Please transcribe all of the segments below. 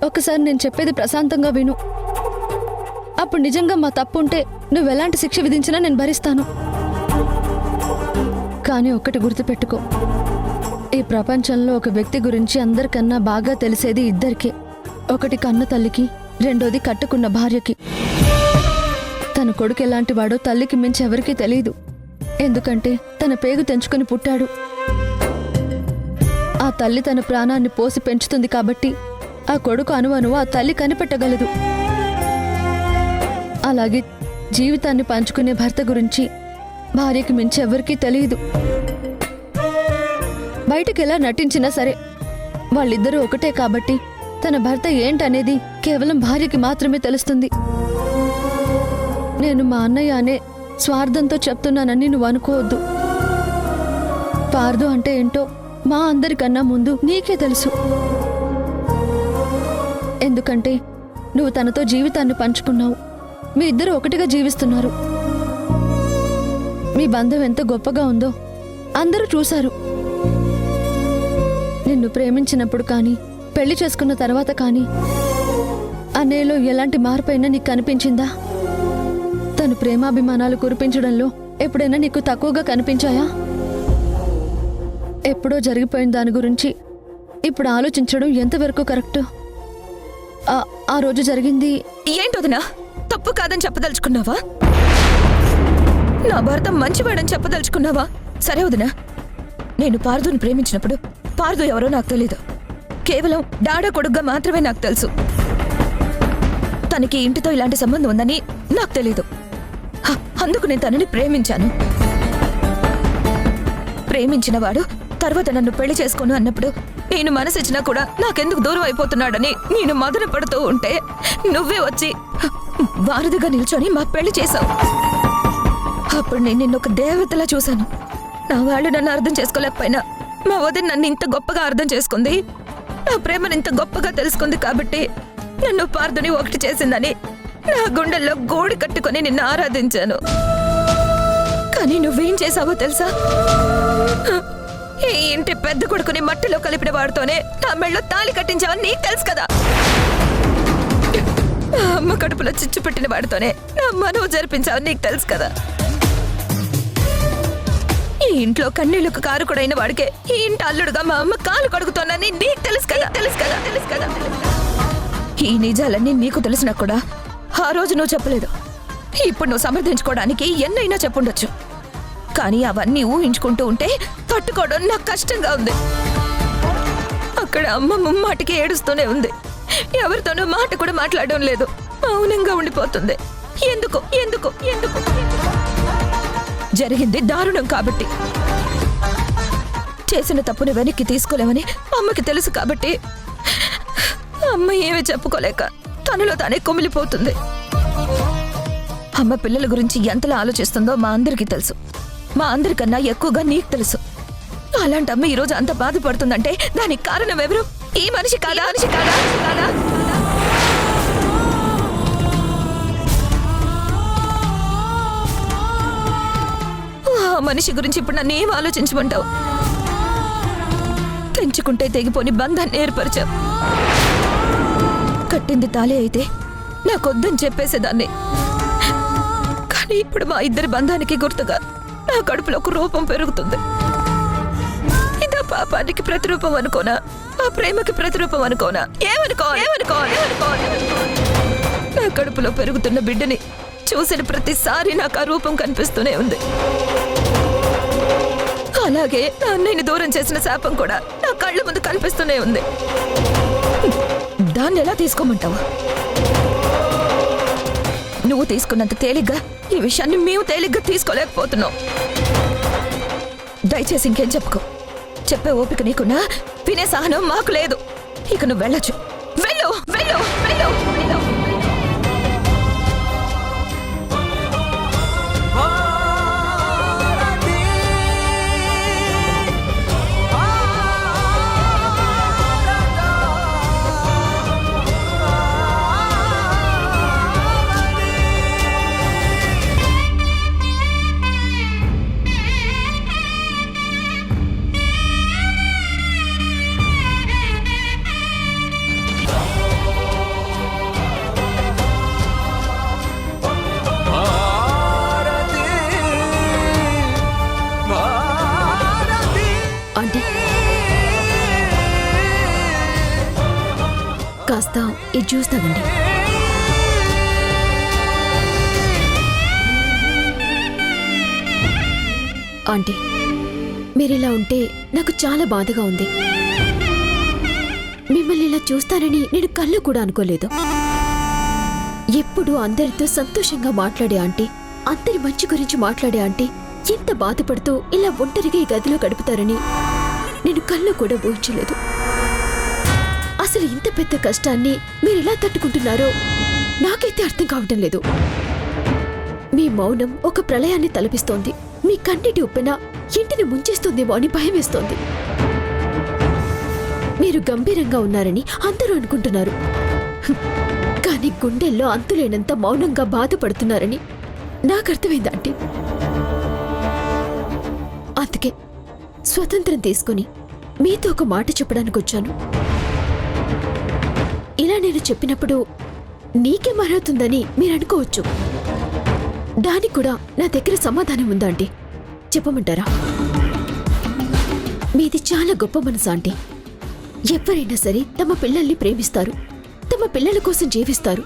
ఒకసారి నేను చెప్పేది ప్రశాంతంగా విను. అప్పుడు నిజంగా మా తప్పు ఉంటే నువ్వెలాంటి శిక్ష విధించినా నేను భరిస్తాను. కానీ ఒక్కటి గుర్తుపెట్టుకో, ఈ ప్రపంచంలో ఒక వ్యక్తి గురించి అందరికన్నా బాగా తెలిసేది ఇద్దరికే. ఒకటి కన్న తల్లికి, రెండోది కట్టుకున్న భార్యకి. తన కొడుకు ఎలాంటి వాడో తల్లికి మించి ఎవరికీ తెలియదు. ఎందుకంటే తన పేగు తెంచుకుని పుట్టాడు. ఆ తల్లి తన ప్రాణాన్ని పోసి పెంచుతుంది కాబట్టి ఆ కొడుకు అణువణువు ఆ తల్లి కనిపెట్టగలదు. అలాగే జీవితాన్ని పంచుకునే భర్త గురించి భార్యకి మించి ఎవరికీ తెలియదు. బయటకు ఎలా నటించినా సరే వాళ్ళిద్దరూ ఒకటే కాబట్టి తన భర్త ఏంటనేది కేవలం భార్యకి మాత్రమే తెలుస్తుంది. నేను మా అన్నయ్య అనే స్వార్థంతో చెప్తున్నానని నువ్వు అనుకోవద్దు. పార్దు అంటే ఏంటో మా అందరికన్నా ముందు నీకే తెలుసు. ఎందుకంటే నువ్వు తనతో జీవితాన్ని పంచుకున్నావు. మీ ఇద్దరు ఒకటిగా జీవిస్తున్నారు. మీ బంధం ఎంత గొప్పగా ఉందో అందరూ చూశారు. నిన్ను ప్రేమించినప్పుడు కానీ పెళ్లి చేసుకున్న తర్వాత కానీ అన్నయ్యలో ఎలాంటి మార్పైనా నీకు కనిపించిందా? తను ప్రేమాభిమానాలు కురిపించడంలో ఎప్పుడైనా నీకు తక్కువగా కనిపించాయా? ఎప్పుడో జరిగిపోయిన దాని గురించి ఇప్పుడు ఆలోచించడం ఎంతవరకు కరెక్ట్? ఆ రోజు జరిగింది ఏంటోదినా? తప్పు కాదని చెప్పదలుచుకున్నావా? నా భర్త మంచివాడని చెప్పదలుచుకున్నావా? సరే వదినా, నేను పార్దుని ప్రేమించినప్పుడు పార్దు ఎవరో నాకు తెలీదు. కేవలం డాడా కొడుగ్గా మాత్రమే నాకు తెలుసు. తనకి ఇంటితో ఇలాంటి సంబంధం ఉందని నాకు తెలీదు. అందుకు నేను తనని ప్రేమించాను. ప్రేమించిన వాడు తర్వాత నన్ను పెళ్లి చేసుకోను అన్నప్పుడు నేను మనసిచ్చినా కూడా నాకెందుకు దూరం అయిపోతున్నాడని నేను మదన పడుతూ ఉంటే నువ్వే వచ్చి వారధిగా నిల్చొని మా పెళ్లి చేశావు. అప్పుడు నేను నిన్ను ఒక దేవతలా చూశాను. నా వాళ్ళు నన్ను అర్థం చేసుకోలేకపోయినా మా వదిన నన్ను ఇంత గొప్పగా అర్థం చేసుకుంది, నా ప్రేమను ఇంత గొప్పగా తెలుసుకుంది కాబట్టి నన్ను పార్దుని ఒకటి చేసిందని నా గుండెల్లో గోడి కట్టుకొని నిన్ను ఆరాధించాను. కానీ నువ్వేం చేశావో తెలుసా? ఈ ఇంటి పెద్ద కొడుకుని మట్టిలో కలిపిన వాడితోనే నా మెళ్ళో తాళి కట్టించావని నీకు తెలుసు కదా. మా అమ్మ కడుపులో చిచ్చు పెట్టిన వాడితోనే నా మనవు జరిపించావని నీకు తెలుసు కదా. ఈ ఇంట్లో కన్నీళ్లకు కారుకుడైన వాడికే ఈ ఇంటి అల్లుడుగా మా అమ్మ కాలు కడుగుతోనని నీకు తెలుసు కదా. తెలుసు కదా, తెలుసు కదా. ఈ నిజాలన్నీ నీకు తెలిసినా కూడా ఆ రోజు నువ్వు చెప్పలేదు. ఇప్పుడు నువ్వు సమర్థించుకోవడానికి ఎన్నైనా చెప్పుండొచ్చు. కానీ అవన్నీ ఊహించుకుంటూ ఉంటే తట్టుకోవడం నాకు కష్టంగా ఉంది. అక్కడ అమ్మ ముమ్మాటికి ఏడుస్తూనే ఉంది. ఎవరితోనూ మాట కూడా మాట్లాడడం లేదు. మౌనంగా ఉండిపోతుంది. ఎందుకు ఎందుకు ఎందుకు? జరిగింది దారుణం కాబట్టి. చేసిన తప్పుని వెనక్కి తీసుకోలేమని అమ్మకి తెలుసు కాబట్టి అమ్మ ఏమీ చెప్పుకోలేక తనలో తానే కుమిలిపోతుంది. అమ్మ పిల్లల గురించి ఎంతలా ఆలోచిస్తుందో మా అందరికీ తెలుసు. మా అందరికన్నా ఎక్కువగా నీకు తెలుసు. అలాంటి అమ్మ ఈరోజు అంత బాధపడుతుందంటే దానికి కారణం ఎవరు? ఈ మనిషి కాదా? మనిషి కాదా? కాదా? ఆ మనిషి గురించి ఇప్పుడు నన్ను ఏం ఆలోచించమంటావు? తెంచుకుంటే తెగిపోని బంధాన్ని ఏర్పరిచావు. కట్టింది తాళే అయితే నాకొద్దని చెప్పేసేదాన్ని. కానీ ఇప్పుడు మా ఇద్దరి బంధానికి గుర్తుగా నా కడుపులో ఒక రూపం పెరుగుతుంది. ఇదా పాపానికి ప్రతిరూపం అనుకోనా? ఆ ప్రేమకి ప్రతిరూపం అనుకోనా? ఏమనుకోవాలి? నా కడుపులో పెరుగుతున్న బిడ్డని చూసిన ప్రతిసారి నాకు ఆ రూపం కనిపిస్తూనే ఉంది. అలాగే నా అన్నయ్యని దూరం చేసిన శాపం కూడా నా కళ్ళ ముందు కనిపిస్తూనే ఉంది. దాన్ని ఎలా తీసుకోమంటావు? నువ్వు తీసుకున్నంత తేలిగ్గా ఈ విషయాన్ని మేము తేలిగ్గా తీసుకోలేకపోతున్నాం. దయచేసి ఇంకేం చెప్పుకో. చెప్పే ఓపిక నీకున్నా వినే సహనం మాకు లేదు. ఇక నువ్వు వెళ్ళొచ్చు. వెళ్ళు వెళ్ళు వెళ్ళు వెళ్ళు. ఆంటీ కాస్త ఇది జ్యూస్ తాగండి. ఆంటీ మీరిలా ఉంటే నాకు చాలా బాధగా ఉంది. మిమ్మల్ని ఇలా చూస్తానని నేను కళ్ళు కూడా అనుకోలేదు. ఎప్పుడు అందరితో సంతోషంగా మాట్లాడే ఆంటీ, అందరి మంచి గురించి మాట్లాడే ఆంటీ ఎంత బాధపడుతూ ఇలా ఒంటరిగా ఈ గదిలో గడుపుతారని నేను కళ్ళు కూడా ఊహించలేదు. అసలు ఇంత పెద్ద కష్టాన్ని మీరు ఎలా తట్టుకుంటున్నారో నాకైతే అర్థం కావటం లేదు. మీ మౌనం ఒక ప్రళయాన్ని తలపిస్తోంది. మీ కన్నిటి ఉప్పెన ఇంటిని ముంచేస్తుందేమో అని భయమేస్తోంది. మీరు గంభీరంగా ఉన్నారని అందరూ అనుకుంటున్నారు, కానీ గుండెల్లో అంతులేనంత మౌనంగా బాధపడుతున్నారని నాకు అర్థమైంది ఆంటీ. అందుకే స్వతంత్రం తీసుకుని మీతో ఒక మాట చెప్పడానికి వచ్చాను. ఇలా నేను చెప్పినప్పుడు నీకేం అర్హతుందని మీరు అనుకోవచ్చు. దానికి కూడా నా దగ్గర సమాధానం ఉందా ఆంటీ? చెప్పమంటారా? మీది చాలా గొప్ప మనసు ఆంటీ. ఎవరైనా సరే తమ పిల్లల్ని ప్రేమిస్తారు, తమ పిల్లల కోసం జీవిస్తారు,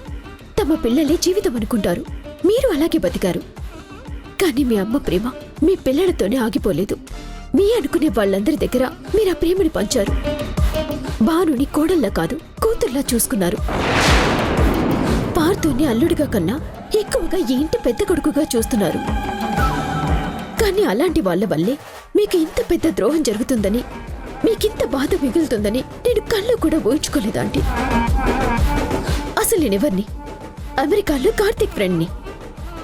తమ పిల్లలే జీవితం అనుకుంటారు. మీరు అలాగే బతికారు. కానీ మీ అమ్మ ప్రేమ మీ పిల్లలతోనే ఆగిపోలేదు. మీ అనుకునే వాళ్ళందరి దగ్గర మీరు ఆ ప్రేమని పంచారు. భానుని కోడల్లా కాదు, కూతుర్లా చూసుకున్నారు. పార్థుని అల్లుడిగా కన్నా ఎక్కువగా ఈ ఇంటి పెద్ద కొడుకుగా చూస్తున్నారు. కానీ అలాంటి వాళ్ళ వల్లే మీకు ఇంత పెద్ద ద్రోహం జరుగుతుందని, మీకింత బాధ మిగులుతుందని నేను కళ్ళు కూడా ఊహించుకోలేదాంటీ. అసలు నేనెవర్ని? అమెరికాలో కార్తీక్ ఫ్రెండ్ని.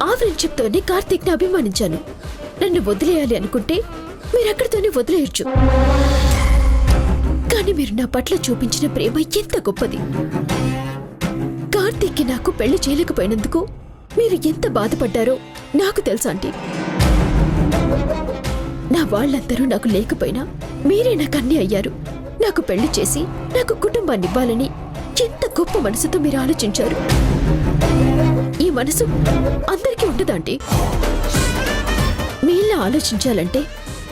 ఆ ఫ్రెండ్షిప్తోనే కార్తీక్ని అభిమానించాను. నన్ను వదిలేయాలి అనుకుంటే మీరక్కడితోనే వదిలేయచ్చు. కానీ మీరు నా పట్ల చూపించిన ప్రేమ ఎంత గొప్పది. కార్తీక్కి నాకు పెళ్లి చేయలేకపోయినందుకు మీరు ఎంత బాధపడ్డారో నాకు తెలుసా ఆంటీ. నా వాళ్ళందరూ నాకు లేకపోయినా మీరే నాకు అన్నీ అయ్యారు. నాకు పెళ్లి చేసి నాకు కుటుంబాన్ని ఇవ్వాలని ఎంత గొప్ప మనసుతో మీరు ఆలోచించారు. ఈ మనసు అందరికీ ఉండదాంటీ. మీలా ఆలోచించాలంటే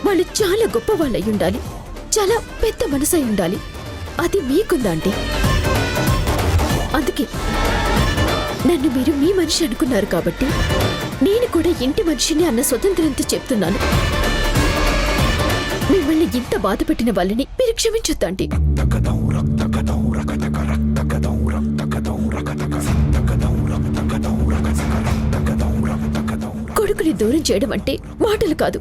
వాళ్ళు చాలా గొప్ప వాళ్ళై ఉండాలి, చాలా పెద్ద మనసై ఉండాలి. అది మీకుందాంటీ. అందుకే నన్ను మీరు మీ మనిషి అనుకున్నారు కాబట్టి నేను కూడా ఇంటి మనిషిని అన్న స్వతంత్రంతో చెప్తున్నాను. మిమ్మల్ని ఇంత బాధ పెట్టిన వాళ్ళని మీరు క్షమించొద్దాంటీ. కొడుకుని దూరం చేయడం అంటే మాటలు కాదు.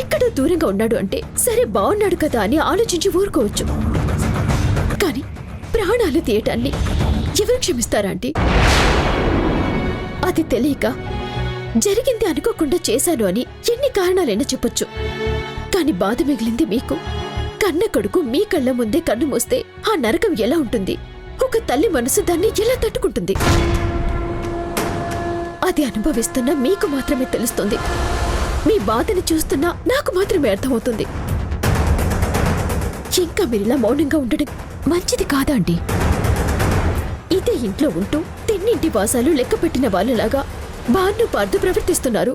ఎక్కడో దూరంగా ఉన్నాడు అంటే సరే బాగున్నాడు కదా అని ఆలోచించి ఊరుకోవచ్చు. కానీ ప్రాణాలు తీయటాన్ని ఎవరు క్షమిస్తారా ఆంటీ? అది తెలియక జరిగింది అనుకోకుండా చేశాను అని ఎన్ని కారణాలైనా చెప్పొచ్చు. కాని బాధ మిగిలింది మీకు. కన్న కొడుకు మీ కళ్ళ ముందే కన్ను మూస్తే ఆ నరకం ఎలా ఉంటుంది? ఒక తల్లి మనసు దాన్ని ఎలా తట్టుకుంటుంది? అది అనుభవిస్తున్నా మీకు మాత్రమే తెలుస్తుంది. మీ బాధని చూస్తున్నా నాకు మాత్రమే అర్థమవుతుంది. ఇంకా మీరిలా మౌనంగా ఉండడం మంచిది కాదా అండి? ఇదే ఇంట్లో ఉంటూ తిన్నింటి వాసాలు లెక్క పెట్టిన వాళ్ళలాగా బాను పార్దు ప్రవర్తిస్తున్నారు.